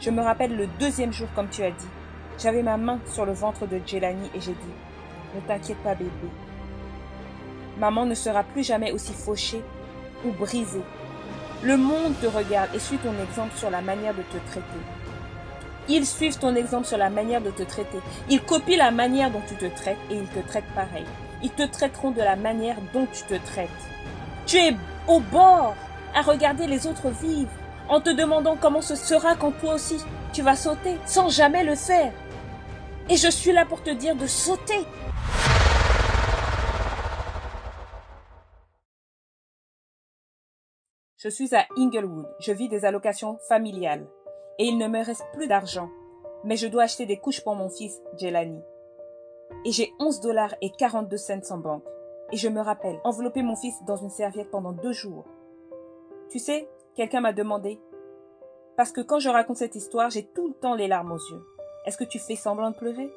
Je me rappelle le deuxième jour, comme tu as dit. J'avais ma main sur le ventre de Jelani et j'ai dit « Ne t'inquiète pas, bébé. Maman ne sera plus jamais aussi fauchée ou brisée. Le monde te regarde et suit ton exemple sur la manière de te traiter. Ils suivent ton exemple sur la manière de te traiter. Ils copient la manière dont tu te traites et ils te traitent pareil. Ils te traiteront de la manière dont tu te traites. Tu es au bord à regarder les autres vivre en te demandant comment ce sera quand toi aussi tu vas sauter sans jamais le faire. Et je suis là pour te dire de sauter. Je suis à Inglewood, je vis des allocations familiales et il ne me reste plus d'argent, mais je dois acheter des couches pour mon fils, Jelani. Et j'ai 11$ et 42 cents en banque. Et je me rappelle envelopper mon fils dans une serviette pendant 2 jours. Tu sais, quelqu'un m'a demandé, parce que quand je raconte cette histoire, j'ai tout le temps les larmes aux yeux. Est-ce que tu fais semblant de pleurer?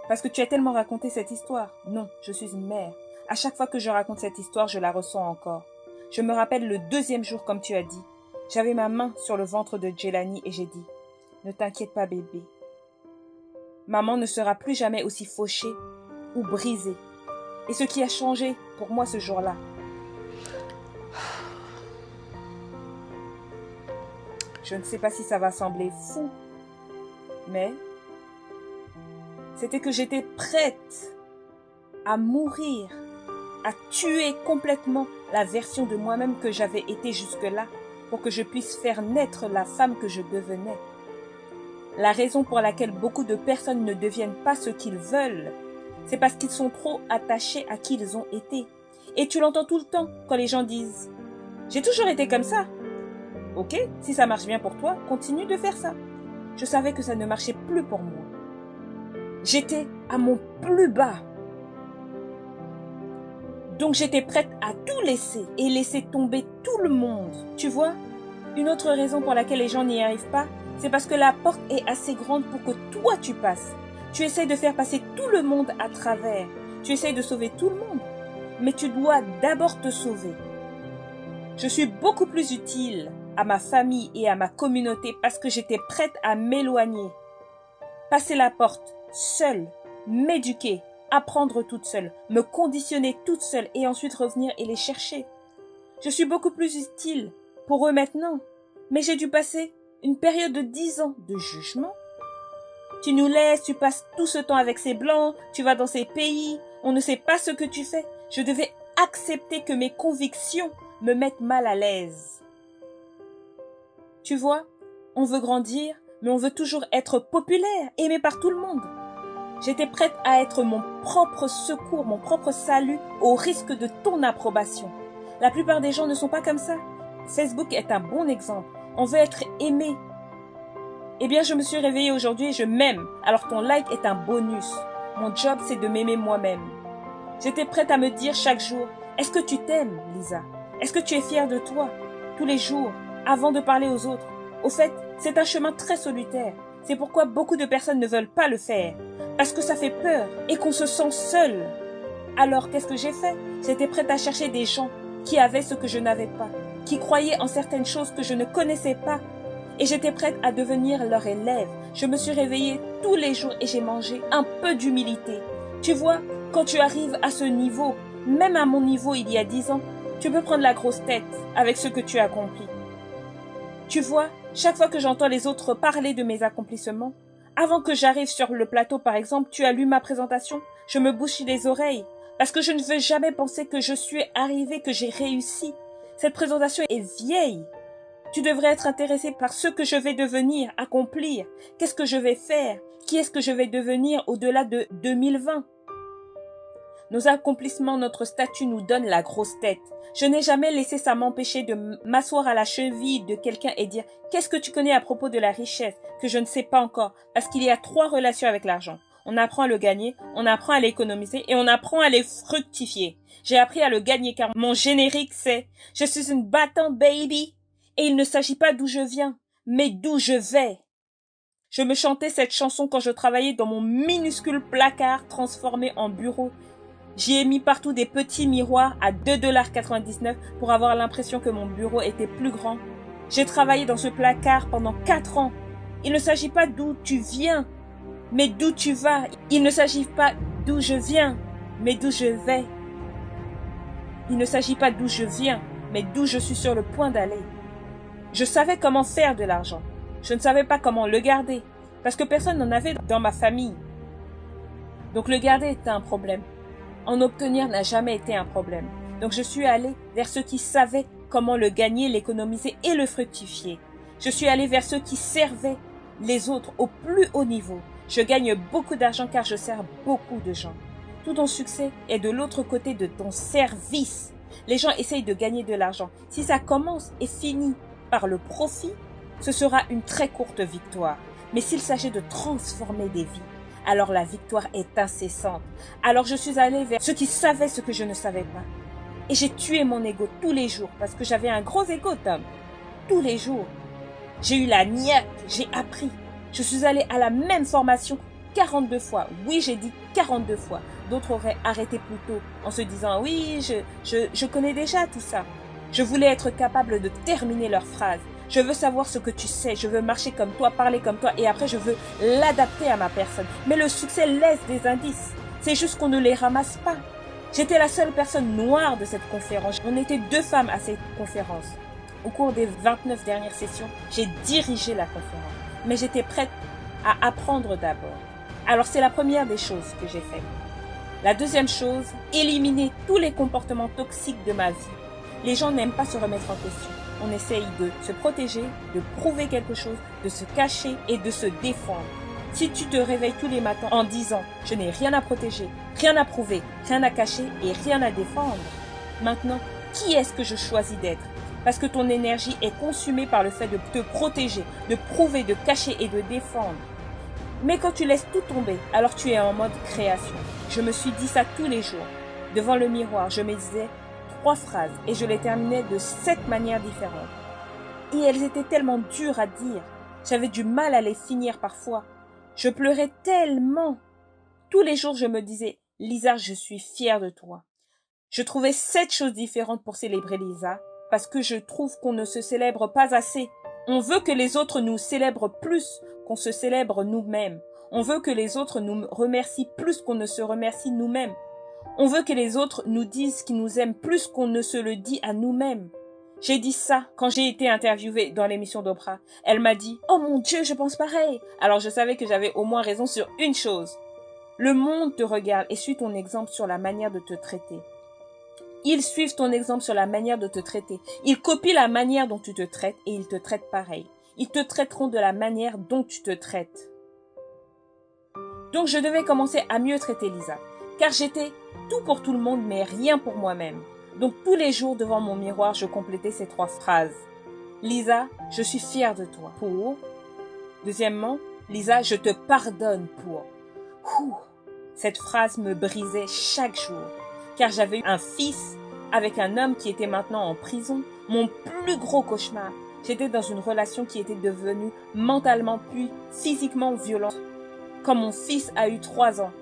Parce que tu as tellement raconté cette histoire. Non, je suis une mère. À chaque fois que je raconte cette histoire, je la ressens encore. Je me rappelle le deuxième jour, comme tu as dit. J'avais ma main sur le ventre de Jelani et j'ai dit « Ne t'inquiète pas, bébé. Maman ne sera plus jamais aussi fauchée ou brisée. » Et ce qui a changé pour moi ce jour-là, je ne sais pas si ça va sembler fou, mais c'était que j'étais prête à mourir, à tuer complètement la version de moi-même que j'avais été jusque-là pour que je puisse faire naître la femme que je devenais. La raison pour laquelle beaucoup de personnes ne deviennent pas ce qu'ils veulent, c'est parce qu'ils sont trop attachés à qui ils ont été. Et tu l'entends tout le temps quand les gens disent « J'ai toujours été comme ça ». Ok, si ça marche bien pour toi, continue de faire ça. Je savais que ça ne marchait plus pour moi. J'étais à mon plus bas. Donc j'étais prête à tout laisser et laisser tomber tout le monde. Tu vois, une autre raison pour laquelle les gens n'y arrivent pas, c'est parce que la porte est assez grande pour que toi tu passes. Tu essaies de faire passer tout le monde à travers. Tu essaies de sauver tout le monde. Mais tu dois d'abord te sauver. Je suis beaucoup plus utile à ma famille et à ma communauté parce que j'étais prête à m'éloigner. Passer la porte seule, m'éduquer, apprendre toute seule, me conditionner toute seule et ensuite revenir et les chercher. Je suis beaucoup plus utile pour eux maintenant, mais j'ai dû passer une période de 10 ans de jugement. Tu nous laisses, tu passes tout ce temps avec ces blancs, tu vas dans ces pays, on ne sait pas ce que tu fais. Je devais accepter que mes convictions me mettent mal à l'aise. Tu vois, on veut grandir, mais on veut toujours être populaire, aimé par tout le monde. J'étais prête à être mon propre secours, mon propre salut, au risque de ton approbation. La plupart des gens ne sont pas comme ça. Facebook est un bon exemple. On veut être aimé. Eh bien, je me suis réveillée aujourd'hui et je m'aime. Alors ton like est un bonus. Mon job, c'est de m'aimer moi-même. J'étais prête à me dire chaque jour, est-ce que tu t'aimes, Lisa? Est-ce que tu es fière de toi? Tous les jours, avant de parler aux autres. Au fait, c'est un chemin très solitaire. C'est pourquoi beaucoup de personnes ne veulent pas le faire. Parce que ça fait peur et qu'on se sent seul. Alors, qu'est-ce que j'ai fait? J'étais prête à chercher des gens qui avaient ce que je n'avais pas, qui croyaient en certaines choses que je ne connaissais pas. Et j'étais prête à devenir leur élève. Je me suis réveillée tous les jours et j'ai mangé un peu d'humilité. Tu vois, quand tu arrives à ce niveau, même à mon niveau il y a 10 ans, tu peux prendre la grosse tête avec ce que tu as accompli. Tu vois, chaque fois que j'entends les autres parler de mes accomplissements, avant que j'arrive sur le plateau par exemple, tu as lu ma présentation, je me bouche les oreilles, parce que je ne veux jamais penser que je suis arrivée, que j'ai réussi. Cette présentation est vieille. Tu devrais être intéressé par ce que je vais devenir, accomplir, qu'est-ce que je vais faire, qui est-ce que je vais devenir au-delà de 2020. Nos accomplissements, notre statut nous donne la grosse tête. Je n'ai jamais laissé ça m'empêcher de m'asseoir à la cheville de quelqu'un et dire « Qu'est-ce que tu connais à propos de la richesse que je ne sais pas encore ?» Parce qu'il y a 3 relations avec l'argent. On apprend à le gagner, on apprend à l'économiser et on apprend à les fructifier. J'ai appris à le gagner car mon générique c'est « Je suis une battante baby » et il ne s'agit pas d'où je viens, mais d'où je vais. Je me chantais cette chanson quand je travaillais dans mon minuscule placard transformé en bureau. J'y ai mis partout des petits miroirs à 2,99 $ pour avoir l'impression que mon bureau était plus grand. J'ai travaillé dans ce placard pendant 4 ans Il ne s'agit pas d'où tu viens, mais d'où tu vas. Il ne s'agit pas d'où je viens, mais d'où je vais. Il ne s'agit pas d'où je viens, mais d'où je suis sur le point d'aller. Je savais comment faire de l'argent. Je ne savais pas comment le garder, parce que personne n'en avait dans ma famille. Donc le garder était un problème. En obtenir n'a jamais été un problème. Donc je suis allée vers ceux qui savaient comment le gagner, l'économiser et le fructifier. Je suis allée vers ceux qui servaient les autres au plus haut niveau. Je gagne beaucoup d'argent car je sers beaucoup de gens. Tout ton succès est de l'autre côté de ton service. Les gens essayent de gagner de l'argent. Si ça commence et finit par le profit, ce sera une très courte victoire. Mais s'il s'agit de transformer des vies, alors la victoire est incessante. Alors je suis allée vers ceux qui savaient ce que je ne savais pas. Et j'ai tué mon ego tous les jours parce que j'avais un gros ego, Tom. Tous les jours. J'ai eu la niaque, j'ai appris. Je suis allée à la même formation 42 fois. Oui, j'ai dit 42 fois. D'autres auraient arrêté plus tôt en se disant « Oui, je connais déjà tout ça ». Je voulais être capable de terminer leurs phrases. Je veux savoir ce que tu sais. Je veux marcher comme toi, parler comme toi et après je veux l'adapter à ma personne. Mais le succès laisse des indices. C'est juste qu'on ne les ramasse pas. J'étais la seule personne noire de cette conférence. On était 2 femmes à cette conférence. Au cours des 29 dernières sessions, j'ai dirigé la conférence. Mais j'étais prête à apprendre d'abord. Alors c'est la première des choses que j'ai faites. La deuxième chose, éliminer tous les comportements toxiques de ma vie. Les gens n'aiment pas se remettre en question. On essaye de se protéger, de prouver quelque chose, de se cacher et de se défendre. Si tu te réveilles tous les matins en disant « Je n'ai rien à protéger, rien à prouver, rien à cacher et rien à défendre », maintenant, qui est-ce que je choisis d'être? Parce que ton énergie est consumée par le fait de te protéger, de prouver, de cacher et de défendre. Mais quand tu laisses tout tomber, alors tu es en mode création. Je me suis dit ça tous les jours. Devant le miroir, je me disais 3 phrases et je les terminais de 7 manières différentes. Et elles étaient tellement dures à dire. J'avais du mal à les finir parfois. Je pleurais tellement. Tous les jours, je me disais « Lisa, je suis fière de toi ». Je trouvais 7 choses différentes pour célébrer Lisa parce que je trouve qu'on ne se célèbre pas assez. On veut que les autres nous célèbrent plus qu'on se célèbre nous-mêmes. On veut que les autres nous remercient plus qu'on ne se remercie nous-mêmes. On veut que les autres nous disent qu'ils nous aiment plus qu'on ne se le dit à nous-mêmes. J'ai dit ça quand j'ai été interviewée dans l'émission d'Oprah. Elle m'a dit « Oh mon Dieu, je pense pareil !» Alors je savais que j'avais au moins raison sur une chose. Le monde te regarde et suit ton exemple sur la manière de te traiter. Ils suivent ton exemple sur la manière de te traiter. Ils copient la manière dont tu te traites et ils te traitent pareil. Ils te traiteront de la manière dont tu te traites. Donc je devais commencer à mieux traiter Lisa, car j'étais tout pour tout le monde mais rien pour moi-même. Donc tous les jours devant mon miroir, je complétais ces 3 phrases. Lisa, je suis fière de toi. Pour. Deuxièmement, Lisa, je te pardonne pour. Cette phrase me brisait chaque jour, car j'avais eu un fils avec un homme qui était maintenant en prison, mon plus gros cauchemar. J'étais dans une relation qui était devenue mentalement puis physiquement violente. Quand mon fils a eu 3 ans,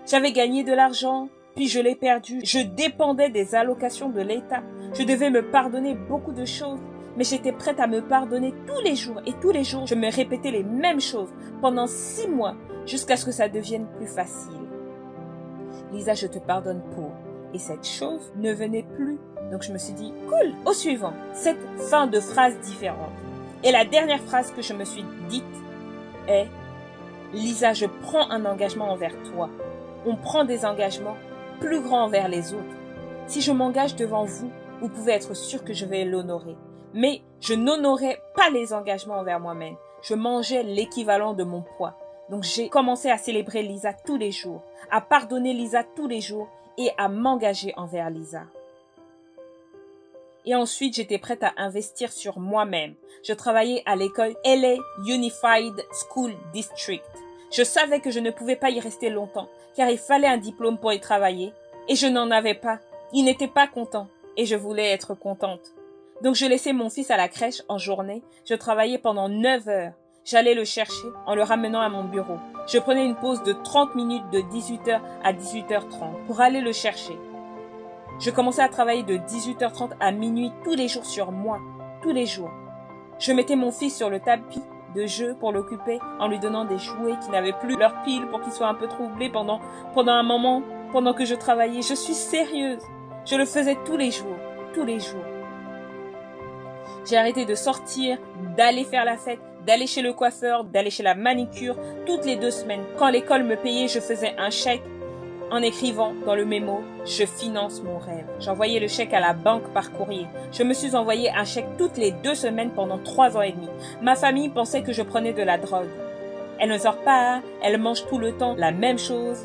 j'avais gagné de l'argent, puis je l'ai perdu. Je dépendais des allocations de l'État. Je devais me pardonner beaucoup de choses, mais j'étais prête à me pardonner tous les jours. Et tous les jours, je me répétais les mêmes choses pendant 6 mois, jusqu'à ce que ça devienne plus facile. Lisa, je te pardonne pour. Et cette chose ne venait plus. Donc je me suis dit, cool, au suivant. Cette fin de phrase différente. Et la dernière phrase que je me suis dite est, Lisa, je prends un engagement envers toi. On prend des engagements plus grands envers les autres. Si je m'engage devant vous, vous pouvez être sûr que je vais l'honorer. Mais je n'honorais pas les engagements envers moi-même. Je mangeais l'équivalent de mon poids. Donc j'ai commencé à célébrer Lisa tous les jours, à pardonner Lisa tous les jours et à m'engager envers Lisa. Et ensuite, j'étais prête à investir sur moi-même. Je travaillais à l'école LA Unified School District. Je savais que je ne pouvais pas y rester longtemps, car il fallait un diplôme pour y travailler. Et je n'en avais pas. Il n'était pas content. Et je voulais être contente. Donc je laissais mon fils à la crèche en journée. Je travaillais pendant 9 heures. J'allais le chercher en le ramenant à mon bureau. Je prenais une pause de 30 minutes de 18h à 18h30 pour aller le chercher. Je commençais à travailler de 18h30 à minuit tous les jours sur moi, tous les jours. Je mettais mon fils sur le tapis de jeu pour l'occuper en lui donnant des jouets qui n'avaient plus leur pile pour qu'il soit un peu troublé pendant un moment, pendant que je travaillais. Je suis sérieuse. Je le faisais tous les jours, tous les jours. J'ai arrêté de sortir, d'aller faire la fête, d'aller chez le coiffeur, d'aller chez la manicure toutes les 2 semaines. Quand l'école me payait, je faisais un chèque en écrivant dans le mémo « Je finance mon rêve ». J'envoyais le chèque à la banque par courrier. Je me suis envoyé un chèque toutes les 2 semaines pendant 3 ans et demi. Ma famille pensait que je prenais de la drogue. Elle ne sort pas, elle mange tout le temps la même chose.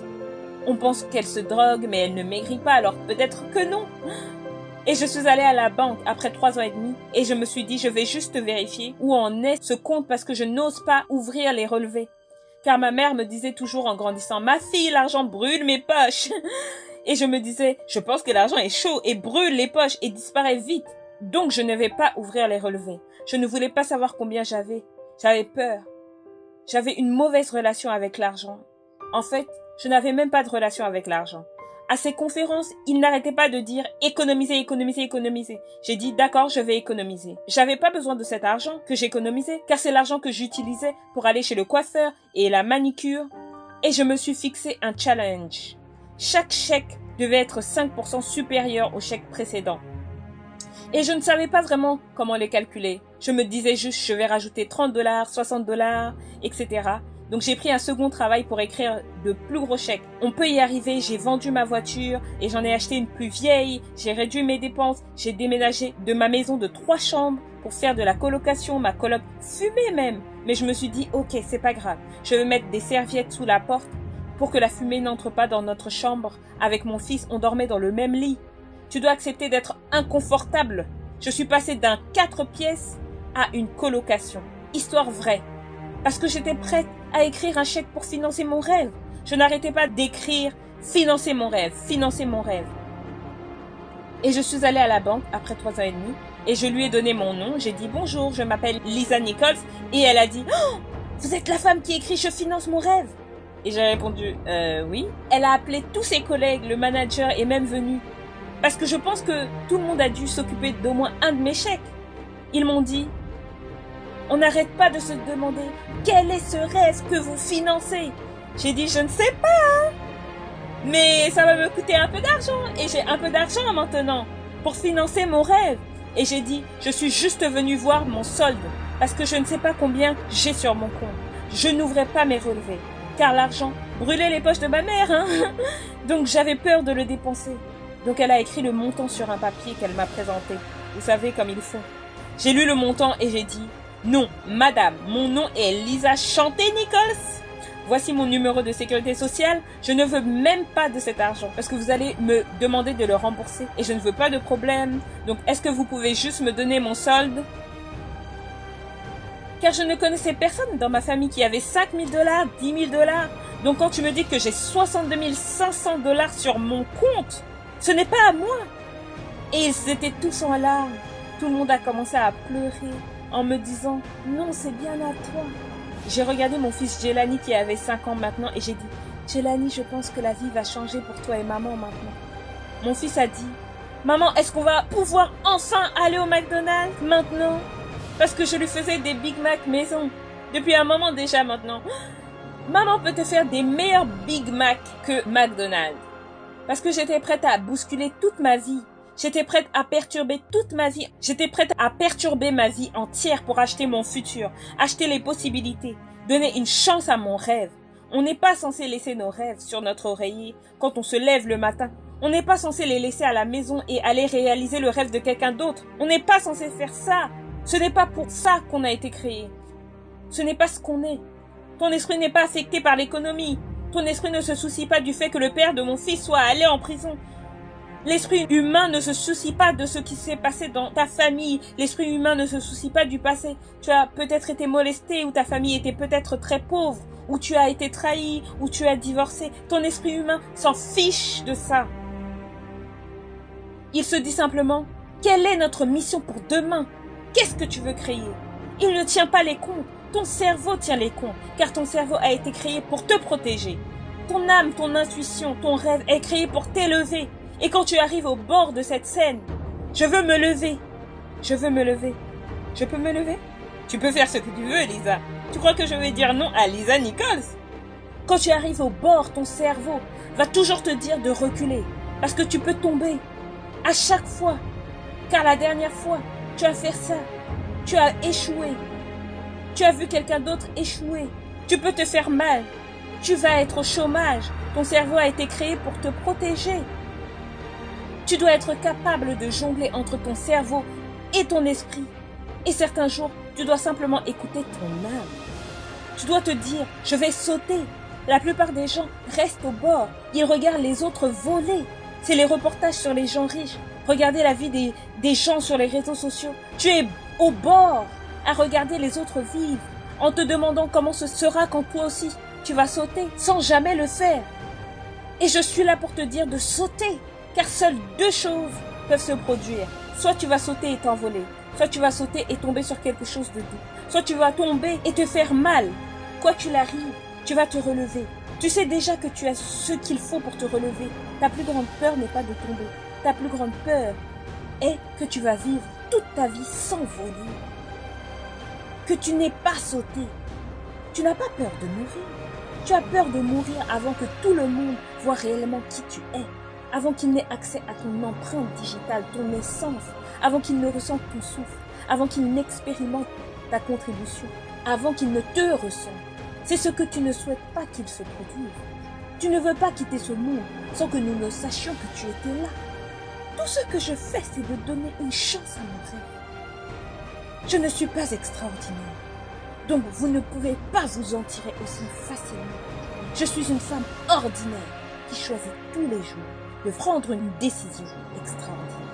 On pense qu'elle se drogue, mais elle ne maigrit pas, alors peut-être que non. Et je suis allée à la banque après 3 ans et demi et je me suis dit je vais juste vérifier où en est ce compte parce que je n'ose pas ouvrir les relevés. Car ma mère me disait toujours en grandissant, ma fille, l'argent brûle mes poches. Et je me disais, je pense que l'argent est chaud et brûle les poches et disparaît vite. Donc je ne vais pas ouvrir les relevés. Je ne voulais pas savoir combien j'avais. J'avais peur. J'avais une mauvaise relation avec l'argent. En fait, je n'avais même pas de relation avec l'argent. À ces conférences, il n'arrêtait pas de dire économiser, économiser, économiser. J'ai dit d'accord, je vais économiser. J'avais pas besoin de cet argent que j'économisais, car c'est l'argent que j'utilisais pour aller chez le coiffeur et la manicure. Et je me suis fixé un challenge. Chaque chèque devait être 5% supérieur au chèque précédent. Et je ne savais pas vraiment comment les calculer. Je me disais juste, je vais rajouter $30, $60, etc. Donc j'ai pris un second travail pour écrire de plus gros chèques. On peut y arriver, j'ai vendu ma voiture et j'en ai acheté une plus vieille, j'ai réduit mes dépenses, j'ai déménagé de ma maison de 3 chambres pour faire de la colocation, ma coloc fumait même. Mais je me suis dit, ok, c'est pas grave, je vais mettre des serviettes sous la porte pour que la fumée n'entre pas dans notre chambre. Avec mon fils, on dormait dans le même lit. Tu dois accepter d'être inconfortable. Je suis passée d'un 4 pièces à une colocation. Histoire vraie. Parce que j'étais prête à écrire un chèque pour financer mon rêve. Je n'arrêtais pas d'écrire « financer mon rêve, financer mon rêve ». Et je suis allée à la banque après 3 ans et demi et je lui ai donné mon nom. J'ai dit « Bonjour, je m'appelle Lisa Nichols » et elle a dit « Oh, vous êtes la femme qui écrit « Je finance mon rêve ». Et j'ai répondu « Oui ». Elle a appelé tous ses collègues, le manager est même venu. Parce que je pense que tout le monde a dû s'occuper d'au moins un de mes chèques. Ils m'ont dit on n'arrête pas de se demander quel est ce rêve que vous financez. J'ai dit je ne sais pas, mais ça va me coûter un peu d'argent et j'ai un peu d'argent maintenant pour financer mon rêve. Et j'ai dit je suis juste venue voir mon solde parce que je ne sais pas combien j'ai sur mon compte. Je n'ouvrais pas mes relevés car l'argent brûlait les poches de ma mère, hein. Donc j'avais peur de le dépenser. Donc elle a écrit le montant sur un papier qu'elle m'a présenté. Vous savez comme ils font. J'ai lu le montant et j'ai dit non, madame, mon nom est Lisa Chanté-Nichols. Voici mon numéro de sécurité sociale. Je ne veux même pas de cet argent parce que vous allez me demander de le rembourser et je ne veux pas de problème. Donc, est-ce que vous pouvez juste me donner mon solde? Car je ne connaissais personne dans ma famille qui avait $5 000, $10 000. Donc, quand tu me dis que j'ai 62 500 $ sur mon compte, ce n'est pas à moi. Et ils étaient tous en larmes. Tout le monde a commencé à pleurer en me disant « Non, c'est bien à toi ». J'ai regardé mon fils Jelani qui avait 5 ans maintenant et j'ai dit « Jelani, je pense que la vie va changer pour toi et maman maintenant ». Mon fils a dit « Maman, est-ce qu'on va pouvoir enfin aller au McDonald's maintenant ?» Parce que je lui faisais des Big Mac maison depuis un moment déjà maintenant. Maman peut te faire des meilleurs Big Mac que McDonald's. Parce que j'étais prête à bousculer toute ma vie. J'étais prête à perturber toute ma vie. J'étais prête à perturber ma vie entière pour acheter mon futur, acheter les possibilités, donner une chance à mon rêve. On n'est pas censé laisser nos rêves sur notre oreiller quand on se lève le matin. On n'est pas censé les laisser à la maison et aller réaliser le rêve de quelqu'un d'autre. On n'est pas censé faire ça. Ce n'est pas pour ça qu'on a été créé. Ce n'est pas ce qu'on est. Ton esprit n'est pas affecté par l'économie. Ton esprit ne se soucie pas du fait que le père de mon fils soit allé en prison. L'esprit humain ne se soucie pas de ce qui s'est passé dans ta famille. L'esprit humain ne se soucie pas du passé. Tu as peut-être été molesté ou ta famille était peut-être très pauvre ou tu as été trahi ou tu as divorcé. Ton esprit humain s'en fiche de ça. Il se dit simplement, quelle est notre mission pour demain? Qu'est-ce que tu veux créer? Il ne tient pas les comptes. Ton cerveau tient les comptes, car ton cerveau a été créé pour te protéger. Ton âme, ton intuition, ton rêve est créé pour t'élever. Et quand tu arrives au bord de cette scène, je veux me lever. Je veux me lever. Je peux me lever? Tu peux faire ce que tu veux, Lisa. Tu crois que je vais dire non à Lisa Nichols? Quand tu arrives au bord, ton cerveau va toujours te dire de reculer. Parce que tu peux tomber. À chaque fois. Car la dernière fois, tu as fait ça. Tu as échoué. Tu as vu quelqu'un d'autre échouer. Tu peux te faire mal. Tu vas être au chômage. Ton cerveau a été créé pour te protéger. Tu dois être capable de jongler entre ton cerveau et ton esprit. Et certains jours, tu dois simplement écouter ton âme. Tu dois te dire, je vais sauter. La plupart des gens restent au bord. Ils regardent les autres voler. C'est les reportages sur les gens riches. Regardez la vie des gens sur les réseaux sociaux. Tu es au bord à regarder les autres vivre en te demandant comment ce sera quand toi aussi tu vas sauter sans jamais le faire. Et je suis là pour te dire de sauter, car seules deux choses peuvent se produire. Soit tu vas sauter et t'envoler, soit tu vas sauter et tomber sur quelque chose de doux, soit tu vas tomber et te faire mal. Quoi qu'il arrive, tu vas te relever. Tu sais déjà que tu as ce qu'il faut pour te relever. Ta plus grande peur n'est pas de tomber. Ta plus grande peur est que tu vas vivre toute ta vie sans voler. Que tu n'aies pas sauté. Tu n'as pas peur de mourir. Tu as peur de mourir avant que tout le monde voit réellement qui tu es. Avant qu'il n'ait accès à ton empreinte digitale, ton essence. Avant qu'il ne ressente ton souffle. Avant qu'il n'expérimente ta contribution. Avant qu'il ne te ressente. C'est ce que tu ne souhaites pas qu'il se produise. Tu ne veux pas quitter ce monde sans que nous ne sachions que tu étais là. Tout ce que je fais, c'est de donner une chance à mon rêve. Je ne suis pas extraordinaire. Donc vous ne pouvez pas vous en tirer aussi facilement. Je suis une femme ordinaire qui choisit tous les jours de prendre une décision extraordinaire.